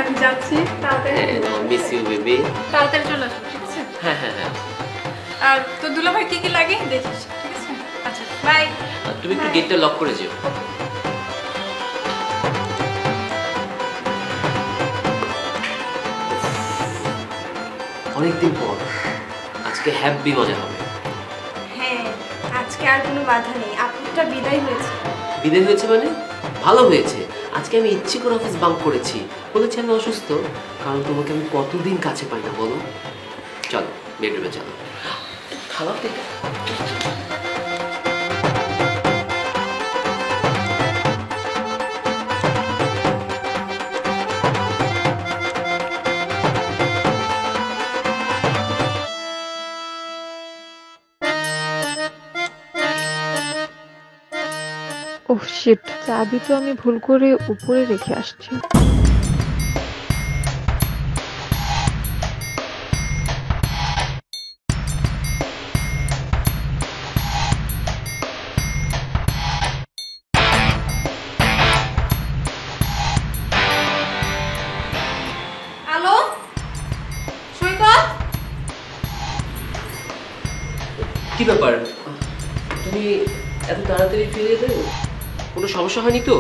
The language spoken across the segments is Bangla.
আমি যাচ্ছি তাড়াতাড়ি। Miss you baby. তাড়াতাড়ি চলে আসো, ঠিক আছে? হ্যাঁ হ্যাঁ হ্যাঁ। আর তো দুলাভাই কি কি লাগে দেখিস, ঠিক আছে? আচ্ছা বাই। তুমি একটু গেটটা লক করে যেও। অনেকদিন পর আজকে হ্যাপি মজা হবে। হ্যাঁ, আজকে আর কোনো বাধা নেই। আপুটা বিদায় হয়েছে। বিদায় হয়েছে মানে? ভালো হয়েছে। আজকে আমি ইচ্ছে করে অফিস বাঙ্ক করেছি, বলেছি আমি অসুস্থ, কারণ তোমাকে আমি কতদিন কাছে পাই না বলো। চলো বেডরুমে চলো। খাওয়া থেকে ওহ শিট, চাবি তো আমি ভুল করে উপরে রেখে আসছি। হ্যালো সৈকত, কি ব্যাপার, তুমি এত তাড়াতাড়ি ফিরে এলে? কোনো সমস্যা হয়নি তো?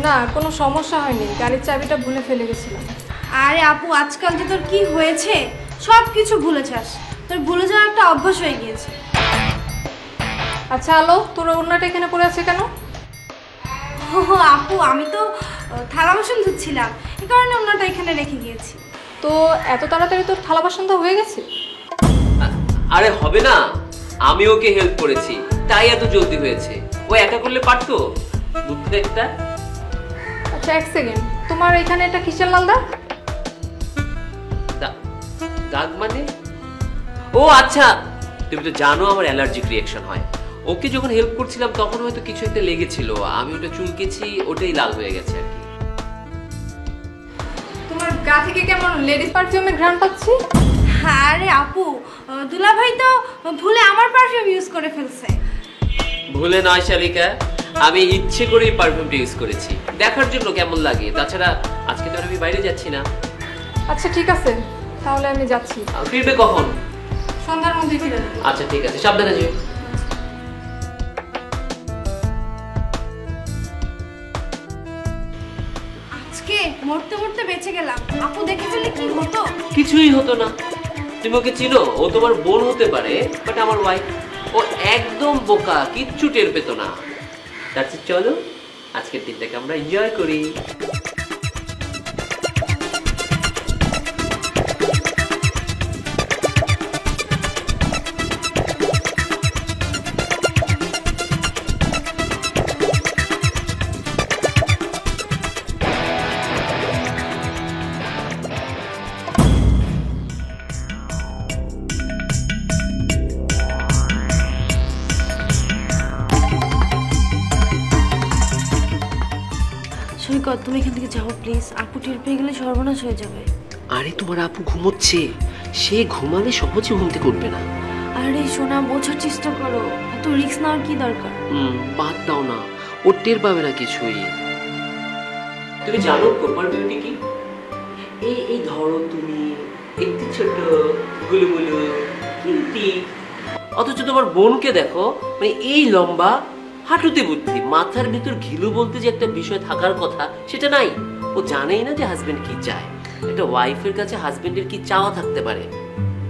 না, কোনো সমস্যা হয়নি, গাড়ির চাবিটা ভুলে ফেলে গেছিলাম। আরে আপু আজকাল যে তোর কি হয়েছে, সব কিছু ভুলে যাস। তোর ভুলে যাওয়ার একটা অভ্যাস হয়ে গিয়েছে। আচ্ছা আলো, তোর ওড়নাটা এখানে পড়ে আছে কেন? ও আপু, আমি তো থালা বাসন ধুচ্ছিলাম, এই কারণে ওনাটা এখানে রেখে গিয়েছি। তো এত তাড়াতাড়ি তোর থালা বাসন তো হয়ে গেছে? আরে হবে না, আমি ওকে হেল্প করেছি তাই এত জলদি হয়েছে। ও একা করলে পারতো, বুঝতে একটা। আচ্ছা এক সেকেন্ড, তোমার এখানে এটা কিসের লাল দাগ? দাগ মানে? ও আচ্ছা, তুমি তো জানো আমার অ্যালার্জিক রিঅ্যাকশন হয়। ওকে যখন হেল্প করছিলাম তখন হয়তো কিছু একটা লেগেছিল, আমি ওটা চুলকেছি, ওটাই লাল হয়ে গেছে আর কি। তোমার গা থেকে কেমন লেডিস পারফিউমের ঘ্রাণ পাচ্ছি। আরে আপু, দুলাভাই তো ভুলে আমার পারফিউম ইউজ করে ফেলছে। ভুলে নয় শালিকা, আমি ইচ্ছে করেই পারফিউমটা ইউজ করেছি, দেখার জন্য কেমন লাগে। তাছাড়া আজকে তো আমি বাইরে যাচ্ছি না। আচ্ছা ঠিক আছে, তাহলে আমি যাচ্ছি। ফিরবে কখন? সন্ধ্যার মধ্যে ফিরে যাবো। আচ্ছা ঠিক আছে, সাবধানে যেও। আজকে মরতে মরতে বেঁচে গেলাম। আপু দেখে ফেললে কি হতো? কিছুই হতো না। তুমি ওকে চিনো? ও তোমার বোন হতে পারে, বাট আমার ওয়াইফ। ও একদম বোকা, কিচ্ছু টের পেত না। তার চেয়ে চলো আজকের দিনটাকে আমরা এনজয় করি। সৈকত, তুমি এখান থেকে যাও প্লিজ। আপু টের পেয়ে গেলে সর্বনাশ হয়ে যাবে। আরে তোমার আপু ঘুমোচ্ছে, সে ঘুমালে সহজে ঘুমতে করবে না। আরে সোনা, বোঝার চেষ্টা করো, এত রিস্ক নেওয়ার কি দরকার? বাদ দাও না, ও টের পাবে না কিছুই। তুমি জানো প্রপার বিউটি কি? এই ধরো তুমি একটু ছোট, গুলুগুলু, কিউটি, অথচ তোমার বোনকে দেখো, মানে এই লম্বা, হাঁটুতে বুদ্ধি, মাথার ভিতর ঘিলু বলতে যে একটা বিষয় থাকার কথা সেটা নাই। ও জানেই না যে হাজবেন্ড কি চায়, একটা ওয়াইফের কাছে হাজবেন্ডের কি চাওয়া থাকতে পারে,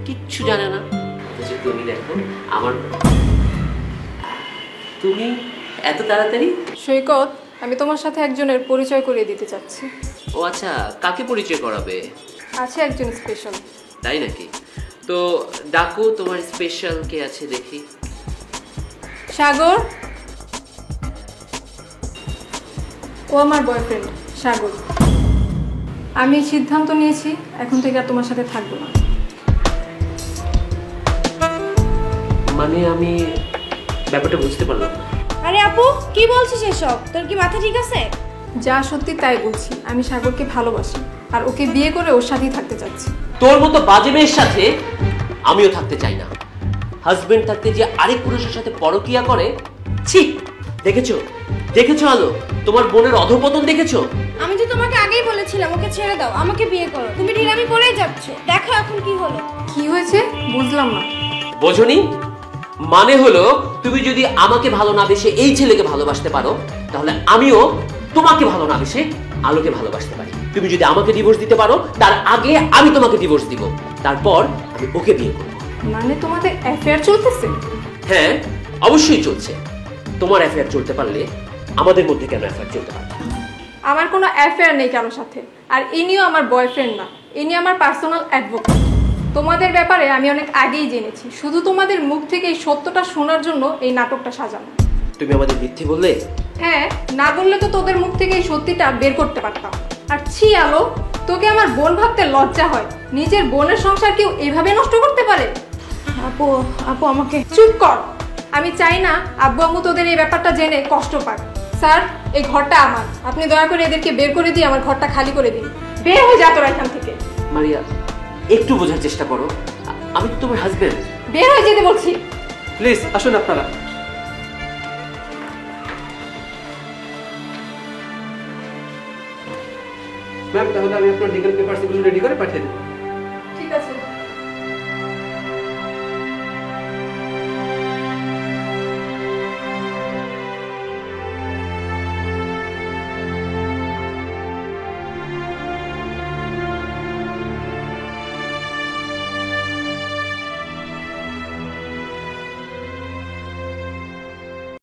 কিচ্ছু জানে না। অথচ তুমি দেখো আমার, তুমি এত তাড়াতাড়ি। সৈকত, আমি তোমার সাথে একজনের পরিচয় করিয়ে দিতে চাচ্ছি। ও আচ্ছা, কাকে পরিচয় করাবে? আছে একজন স্পেশাল। তাই নাকি? তো ডাকো, তোমার স্পেশাল কে আছে দেখি। সাগর, ও আমার বয়ফ্রেন্ড সাগর। আমি সিদ্ধান্ত নিয়েছি এখন থেকে আর তোমার সাথে থাকবো না। মানে আমি ব্যাপারটা বুঝতে পারলাম না। আরে আপু, কি বলছিস এসব? তোর কি মাথা ঠিক আছে? যা সত্যি তাই বলছি, আমি সাগরকে ভালোবাসি আর ওকে বিয়ে করে ওর সাথেই থাকতে চাচ্ছি। তোর মতো বাজে মেয়ের সাথে আমিও থাকতে চাই না। হাজবেন্ড থাকতে যে আরেক পুরুষের সাথে পরকিয়া করে, ছি! দেখেছো দেখেছো আলো, তোমার বোনের অধঃপতন দেখেছো? আমি তো তোমাকে আগেই বলেছিলাম ওকে ছেড়ে দাও, আমাকে বিয়ে করো। তুমি ঢিলামি করেই যাচ্ছ, দেখো এখন কি হলো। কি হয়েছে বুঝলাম না। বোঝনি? মানে হলো তুমি যদি আমাকে ভালো না বেসে এই ছেলেকে ভালোবাসতে পারো, তাহলে আমিও তোমাকে ভালো না বেসে আলোকে ভালোবাসতে পারি। তুমি যদি আমাকে ডিভোর্স দিতে পারো, তার আগে আমি তোমাকে ডিভোর্স দিব, তারপর আমি ওকে বিয়ে করব। মানে তোমাদের অ্যাফেয়ার চলতেছে? হ্যাঁ, অবশ্যই চলছে। তোমার অ্যাফেয়ার চলতে পারলে আমাদের মধ্যে কেন অ্যাফেয়ার চলতে পারবে? আমার কোনো অ্যাফেয়ার নেই কারোর সাথে, আর ইনিও আমার বয়ফ্রেন্ড না, ইনি আমার পার্সোনাল অ্যাডভোকেট। তোমাদের ব্যাপারে আমি অনেক আগেই জেনেছি, শুধু তোমাদের মুখ থেকে এই সত্যটা শোনার জন্য এই নাটকটা সাজানো। তুমি আমাদের মিথ্যে বললে? হ্যাঁ, না বললে তো তোদের মুখ থেকে এই সত্যিটা বের করতে পারতাম। আর ছি আলো, তোকে আমার বোন ভাবতে লজ্জা হয়? নিজের বোনের সংসার কেউ এইভাবে নষ্ট করতে পারে? আপু আপু আমাকে চুপ কর। আমি চাই না আব্বু আম্মু তোদের এই ব্যাপারটা জেনে কষ্ট পাক। স্যার, এই ঘরটা আমার, আপনি দয়া করে এদেরকে বের করে দিয়ে আমার ঘরটা খালি করে দিন। বের হয়ে যা তোরা এখান থেকে। মারিয়া, একটু বোঝার চেষ্টা করো, আমি তো তোমার হাজবেন্ড। বের হয়ে যেতে বলছি। প্লিজ আসুন আপনারা। ম্যাম, তাহলে আমি আপনার লিগ্যাল পেপারস এগুলো রেডি করে পাঠিয়ে দেবো।